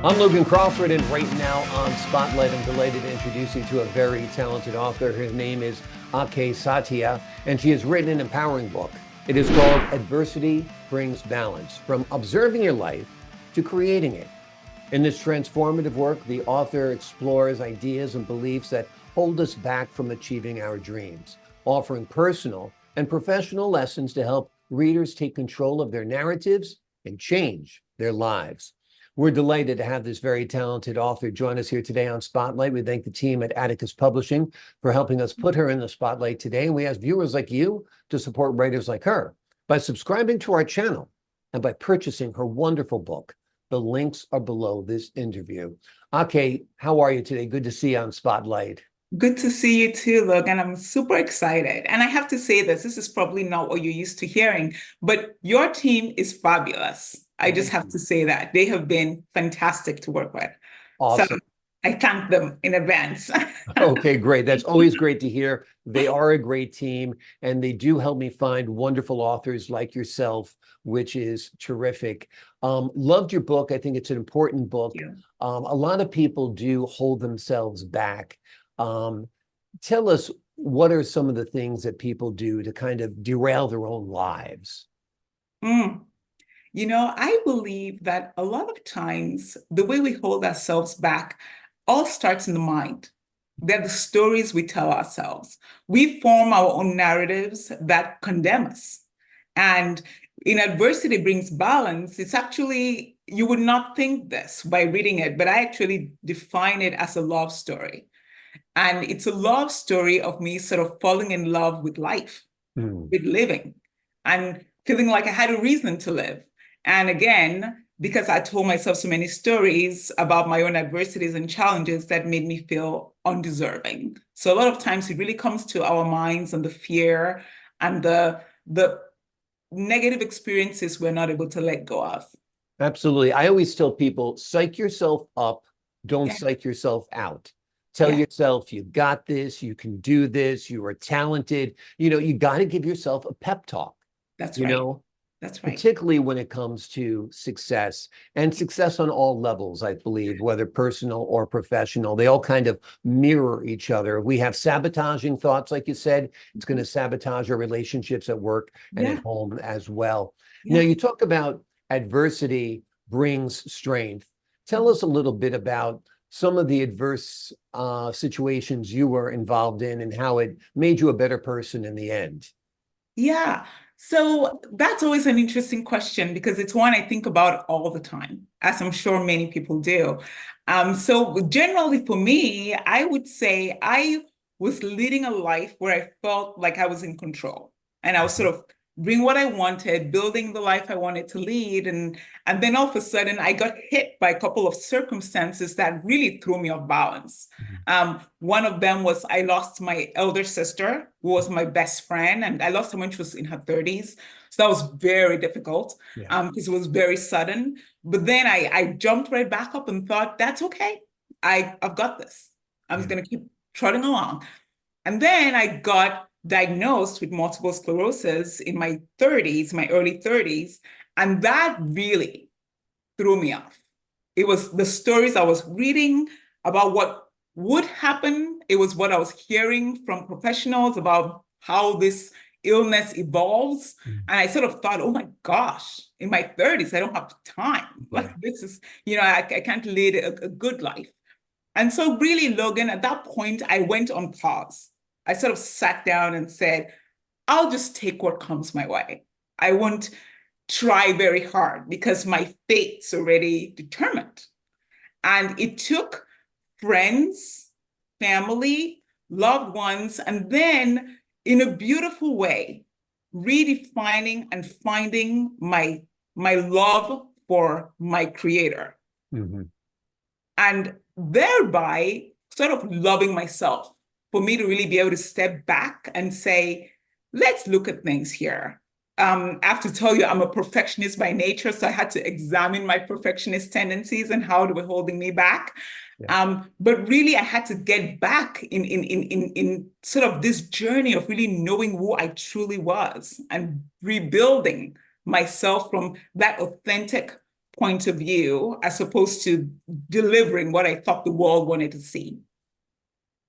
I'm Logan Crawford, and right now on Spotlight, I'm delighted to introduce you to a very talented author. Her name is Aké Satia, and she has written an empowering book. It is called Adversity Brings Balance, From Observing Your Life to Creating It. In this transformative work, the author explores ideas and beliefs that hold us back from achieving our dreams, offering personal and professional lessons to help readers take control of their narratives and change their lives. We're delighted to have this very talented author join us here today on Spotlight. We thank the team at Atticus Publishing for helping us put her in the spotlight today. And we ask viewers like you to support writers like her by subscribing to our channel and by purchasing her wonderful book. The links are below this interview. Aké, how are you today? Good to see you on Spotlight. Good to see you too, Logan. I'm super excited. And I have to say this is probably not what you're used to hearing, but your team is fabulous. I just Thank have you. to say that. They have been fantastic to work with. So Awesome. I thank them in advance. Okay, great. That's always great to hear. They are a great team, and they do help me find wonderful authors like yourself, which is terrific. Loved your book. I think it's an important book. You. A lot of people do hold themselves back. Um, Tell us, what are some of the things that people do to kind of derail their own lives? Mm. I believe that a lot of times the way we hold ourselves back all starts in the mind. They're the stories we tell ourselves. We form our own narratives that condemn us. And in Adversity Brings Balance, it's actually, you would not think this by reading it, but I actually define it as a love story. And it's a love story of me sort of falling in love with life, Hmm. with living, and feeling like I had a reason to live. And again, because I told myself so many stories about my own adversities and challenges that made me feel undeserving. So a lot of times it really comes to our minds and the fear and the negative experiences we're not able to let go of. Absolutely. I always tell people, psych yourself up, don't Yeah, psych yourself out. Tell yeah, yourself you got this, you can do this, you are talented. You got to give yourself a pep talk, that's you right. know, That's right. particularly when it comes to success and success on all levels, I believe, whether personal or professional. They all kind of mirror each other. We have sabotaging thoughts, like you said, it's going to sabotage our relationships at work and at Yeah, home as well. Now, yeah. you talk about adversity brings strength. Tell us a little bit about some of the adverse situations you were involved in and how it made you a better person in the end. Yeah. So that's always an interesting question because it's one I think about all the time, as I'm sure many people do. So generally for me, I would say I was leading a life where I felt like I was in control and I was sort of doing what I wanted, building the life I wanted to lead. And then all of a sudden I got hit by a couple of circumstances that really threw me off balance. One of them was I lost my elder sister, who was my best friend, and I lost her when she was in her 30s. So that was very difficult Yeah. because it was very sudden. But then I jumped right back up and thought, that's okay. I've got this. I'm just Yeah. going to keep trotting along. And then I got diagnosed with multiple sclerosis in my 30s, my early 30s. And that really threw me off. It was the stories I was reading about what would happen. It was what I was hearing from professionals about how this illness evolves. Mm. And I sort of thought, oh my gosh, in my 30s, I don't have time. Yeah. Like, this is, I can't lead a good life. And so, really, Logan, at that point, I went on pause. I sort of sat down and said, I'll just take what comes my way. I won't try very hard because my fate's already determined. And it took friends, family, loved ones, and then in a beautiful way, redefining and finding my love for my creator Mhm. and thereby sort of loving myself for me to really be able to step back and say, let's look at things here. I have to tell you, I'm a perfectionist by nature, so I had to examine my perfectionist tendencies and how they were holding me back. Yeah. But really, I had to get back in sort of this journey of really knowing who I truly was and rebuilding myself from that authentic point of view as opposed to delivering what I thought the world wanted to see.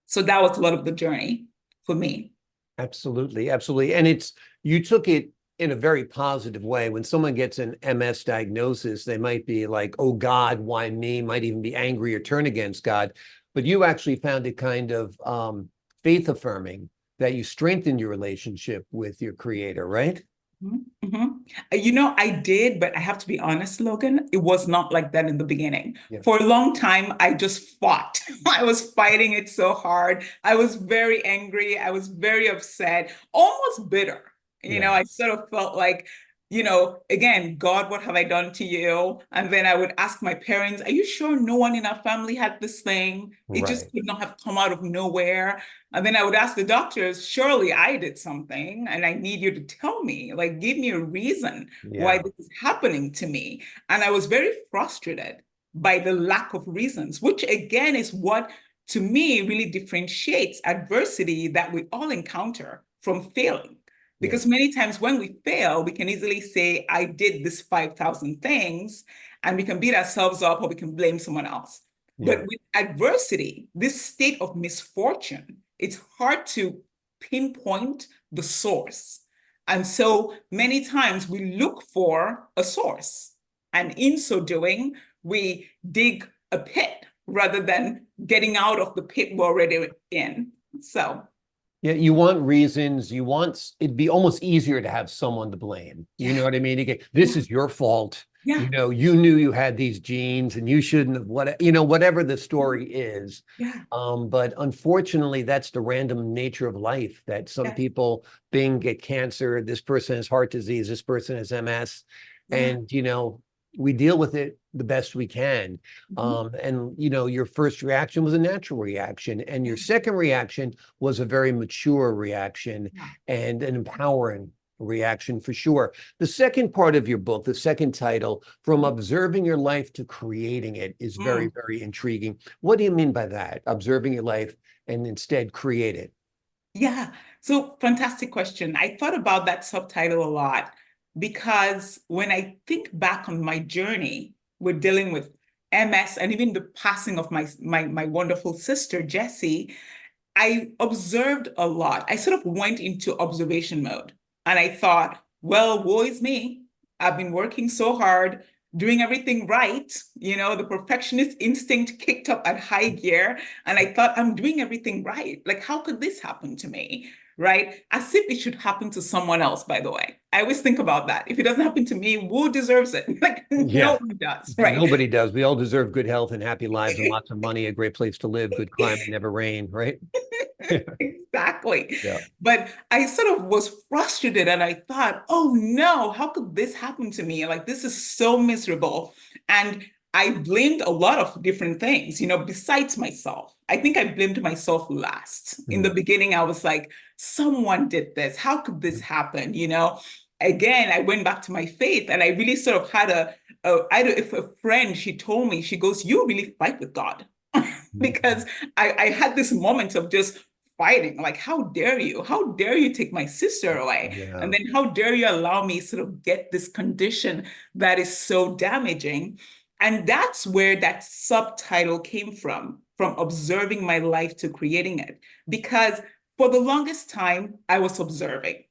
So that was a lot of the journey for me. Absolutely, absolutely. And you took it in a very positive way. When someone gets an MS diagnosis, they might be like, oh God, why me? Might even be angry or turn against God. But you actually found it kind of faith affirming, that you strengthened your relationship with your creator, right? Mm-hmm. I did, but I have to be honest, Logan, it was not like that in the beginning. Yeah. For a long time, I just fought. I was fighting it so hard. I was very angry. I was very upset, almost bitter. Yeah. I sort of felt like, again, God, what have I done to you? And then I would ask my parents, are you sure no one in our family had this thing? It just Right. could not have come out of nowhere. And then I would ask the doctors, surely I did something and I need you to tell me, like, give me a reason why Yeah. this is happening to me. And I was very frustrated by the lack of reasons, which again is what to me really differentiates adversity that we all encounter from failing. Yeah. Because many times when we fail, we can easily say, I did this 5,000 things, and we can beat ourselves up or we can blame someone else. But Yeah. with adversity, this state of misfortune, it's hard to pinpoint the source. And so many times we look for a source. And in so doing, we dig a pit rather than getting out of the pit we're already in. So, Yeah, you want reasons. It'd be almost easier to have someone to blame. You know yeah, what I mean? This yeah, is your fault. yeah, You knew you had these genes and you shouldn't have whatever the story is. yeah, But unfortunately, that's the random nature of life, that some yeah, people get cancer, this person has heart disease, this person has MS, yeah. and we deal with it the best we can. Mhm. And your first reaction was a natural reaction, and your Yeah, second reaction was a very mature reaction yeah. and an empowering reaction for sure. The second part of your book, the second title, From Observing Your Life to Creating It, is very, Mm. very intriguing. What do you mean by that? Observing your life and instead create it? Yeah. So fantastic question. I thought about that subtitle a lot because when I think back on my journey with dealing with MS and even the passing of my wonderful sister, Jessie, I observed a lot. I sort of went into observation mode and I thought, well, woe is me. I've been working so hard, doing everything right. The perfectionist instinct kicked up at high gear. And I thought, I'm doing everything right. Like, how could this happen to me? Right? As if it should happen to someone else, by the way. I always think about that. If it doesn't happen to me, who deserves it? Like, no Yeah, one does, right? nobody does. We all deserve good health and happy lives and lots of money, a great place to live, good climate, never rain, right? Exactly. Yeah. But I sort of was frustrated and I thought, oh no, how could this happen to me? Like, this is so miserable. And I blamed a lot of different things, besides myself. I think I blamed myself last. In the Mm. beginning, I was like, someone did this. How could this happen? Again, I went back to my faith and I really sort of had if a friend, she told me, she goes, you really fight with God. Because I had this moment of just fighting, like, how dare you? How dare you take my sister away? And Yeah. then how dare you allow me sort of get this condition that is so damaging? And that's where that subtitle came from observing my life to creating it. Because for the longest time, I was observing.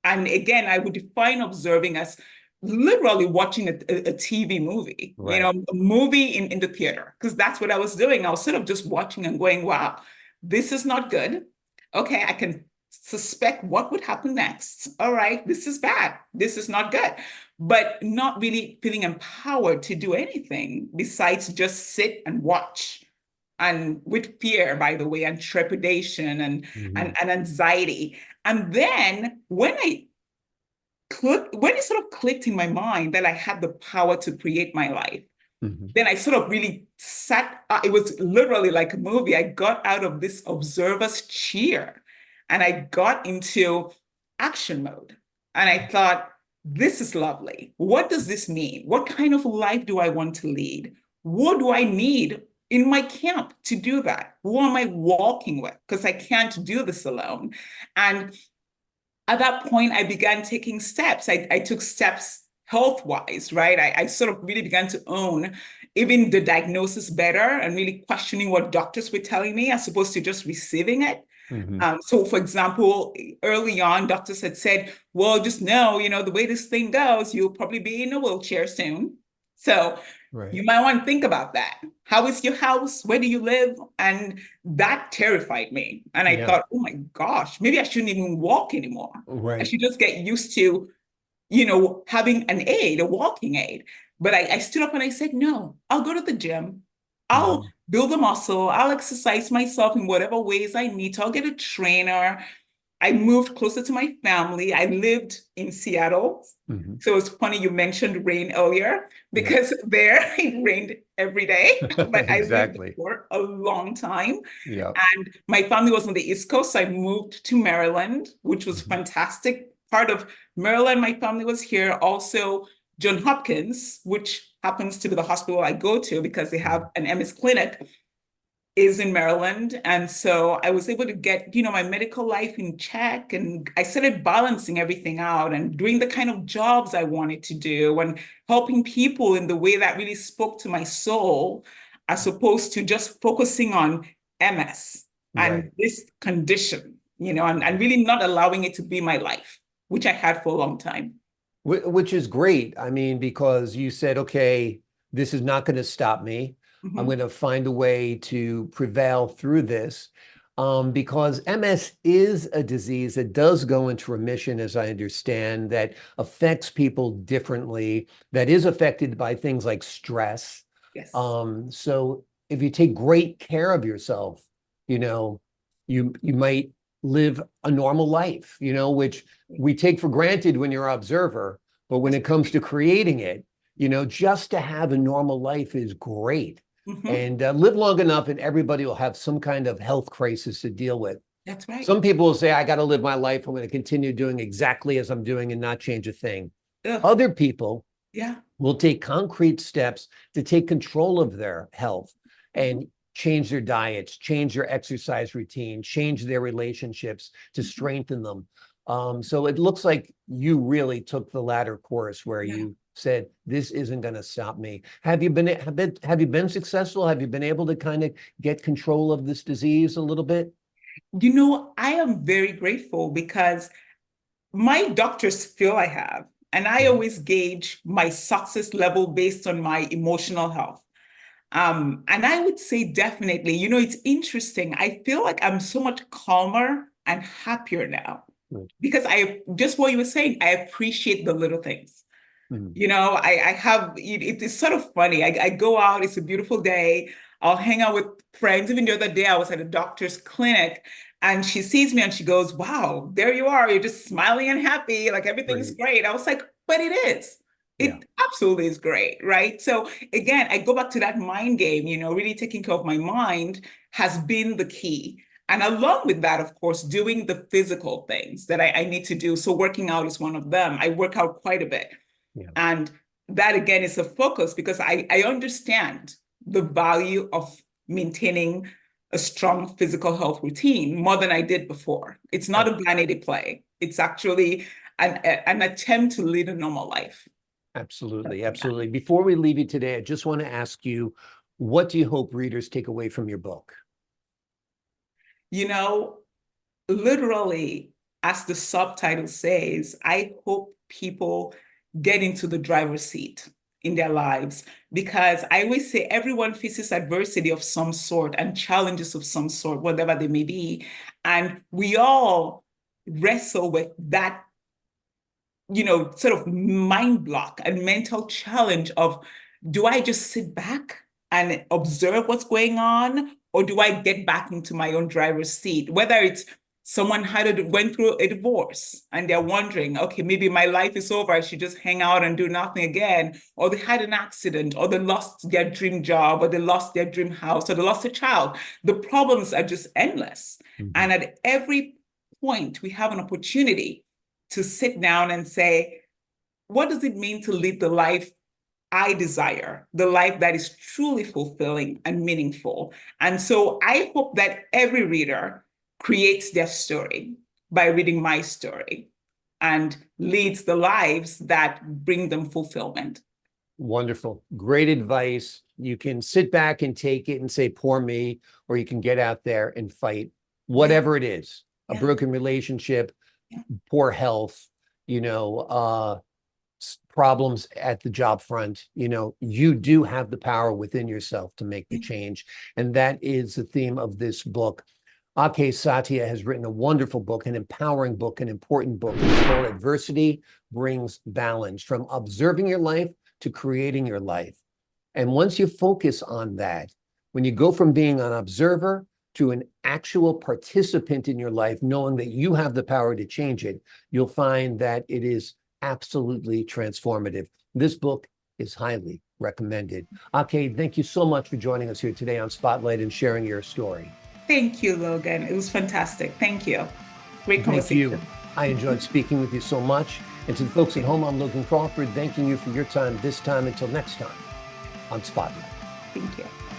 And again, I would define observing as literally watching a TV movie, Right. a movie in the theater, because that's what I was doing. I was sort of just watching and going, wow, this is not good. Okay, I can suspect what would happen next. All right, this is bad. This is not good. But not really feeling empowered to do anything besides just sit and watch. And with fear, by the way, and trepidation Mhm. and anxiety. And then when it sort of clicked in my mind that I had the power to create my life, Mhm. then I sort of really it was literally like a movie. I got out of this observer's chair and I got into action mode. And I thought, this is lovely. What does this mean? What kind of life do I want to lead? What do I need in my camp to do that? Who am I walking with? Because I can't do this alone. And at that point, I began taking steps. I took steps health-wise, right? I sort of really began to own even the diagnosis better and really questioning what doctors were telling me as opposed to just receiving it. Hmm. So for example, early on, doctors had said, well, just know, the way this thing goes, you'll probably be in a wheelchair soon. So Right. you might want to think about that. How is your house? Where do you live? And that terrified me. And I Yeah. thought, oh my gosh, maybe I shouldn't even walk anymore. I Right. should just get used to, having an aid, a walking aid. But I stood up and I said, no, I'll go to the gym. I'll Hmm. build a muscle. I'll exercise myself in whatever ways I need to. I'll get a trainer. I moved closer to my family. I lived in Seattle. Hmm. So it's funny you mentioned rain earlier Yeah. because there it rained every day, but I lived Exactly. for a long time. Yeah. And my family was on the East Coast. So I moved to Maryland, which was Hmm. fantastic. Part of Maryland, my family was here. Also, John Hopkins, which happens to be the hospital I go to because they have an MS clinic, is in Maryland. And so I was able to get, my medical life in check. And I started balancing everything out and doing the kind of jobs I wanted to do and helping people in the way that really spoke to my soul, as opposed to just focusing on MS and Right. this condition, and really not allowing it to be my life, which I had for a long time. Which is great. I mean, because you said, okay, this is not going to stop me. I'm Mhm. going to find a way to prevail through this. Because MS is a disease that does go into remission, as I understand, that affects people differently, that is affected by things like stress. Yes. So if you take great care of yourself, you know, you might live a normal life, which we take for granted when you're an observer, but when That's it comes to creating it, just to have a normal life is great. Mhm. And live long enough, and everybody will have some kind of health crisis to deal with. That's right. Some people will say, I got to live my life. I'm going to continue doing exactly as I'm doing and not change a thing. Ugh. Other people Yeah. will take concrete steps to take control of their health Mhm. and change their diets, change their exercise routine, change their relationships to Mhm. strengthen them. So it looks like you really took the latter course where Yeah. you said, this isn't going to stop me. Have you been successful? Have you been able to kind of get control of this disease a little bit? I am very grateful because my doctors feel I have, and I Mhm. always gauge my success level based on my emotional health. And I would say definitely, it's interesting. I feel like I'm so much calmer and happier now Good. because just what you were saying, I appreciate the little things. Mhm. I have, it's sort of funny. I go out, it's a beautiful day. I'll hang out with friends. Even the other day, I was at a doctor's clinic and she sees me and she goes, wow, there you are. You're just smiling and happy. Like everything's Great. great. I was like, but it is. Yeah. It absolutely is great. Right. So again, I go back to that mind game, really taking care of my mind has been the key. And along with that, of course, doing the physical things that I need to do. So working out is one of them. I work out quite a bit. Yeah. And that again is a focus because I understand the value of maintaining a strong physical health routine more than I did before. It's not Ab- a vanity play. It's actually an attempt to lead a normal life. Absolutely. Absolutely. Before we leave you today, I just want to ask you, what do you hope readers take away from your book? You know, Literally, as the subtitle says, I hope people get into the driver's seat in their lives because I always say everyone faces adversity of some sort and challenges of some sort, whatever they may be. And we all wrestle with that, sort of mind block and mental challenge of do I just sit back and observe what's going on, or do I get back into my own driver's seat? Whether it's someone went through a divorce and they're wondering, okay, maybe my life is over. I should just hang out and do nothing again. Or they had an accident, or they lost their dream job, or they lost their dream house, or they lost a child. The problems are just endless. Mhm. And at every point, we have an opportunity to sit down and say, what does it mean to lead the life I desire, the life that is truly fulfilling and meaningful? And so I hope that every reader creates their story by reading my story. and leads the lives that bring them fulfillment. Wonderful. Great advice. You can sit back and take it and say, poor me, or you can get out there and fight whatever it is, a Yeah. broken relationship, Yeah. poor health, you know, problems at the job front. You know, you do have the power within yourself to make the change. And that is the theme of this book. Aké Satia has written a wonderful book, an empowering book, an important book. It's called Adversity Brings Balance, from observing your life to creating your life. And once you focus on that, when you go from being an observer to an actual participant in your life, knowing that you have the power to change it, you'll find that it is absolutely transformative. This book is highly recommended. Aké, thank you so much for joining us here today on Spotlight and sharing your story. Thank you, Logan. It was fantastic. Thank you. Great Thank you. conversation. I enjoyed speaking with you so much. And to the folks at home, I'm Logan Crawford, thanking you for your time this time. Until next time on Spotlight. Thank you.